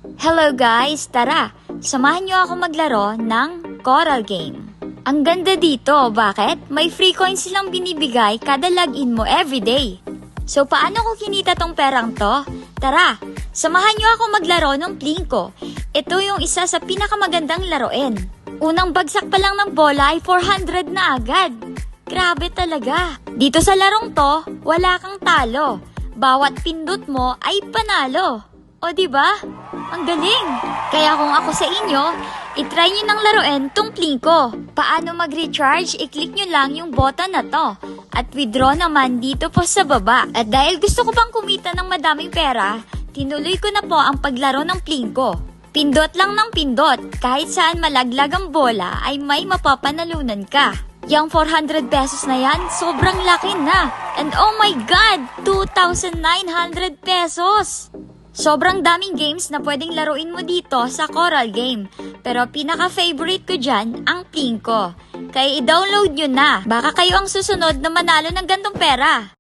Hello guys! Tara, samahan niyo ako maglaro ng Coral Game. Ang ganda dito, bakit? May free coins silang binibigay kada login mo everyday. So paano ko kinita tong perang to? Tara, samahan niyo ako maglaro ng Plinko. Ito yung isa sa pinakamagandang laruin. Unang bagsak pa lang ng bola ay 400 na agad. Grabe talaga. Dito sa larong to, wala kang talo. Bawat pindot mo ay panalo. O diba? Ang galing! Kaya kung ako sa inyo, itry nyo ng laruin tong Plinko. Paano mag-recharge? I-click nyo lang yung button na to. At withdraw naman dito po sa baba. At dahil gusto ko pang kumita ng madaming pera, tinuloy ko na po ang paglaro ng Plinko. Pindot lang ng pindot. Kahit saan malaglag ang bola ay may mapapanalunan ka. Yang 400 pesos na yan, sobrang laki na. And oh my God! 2,900 pesos! Sobrang daming games na pwedeng laruin mo dito sa Coral Game. Pero pinaka-favorite ko dyan, ang Plinko. Kaya i-download nyo na. Baka kayo ang susunod na manalo ng gantong pera.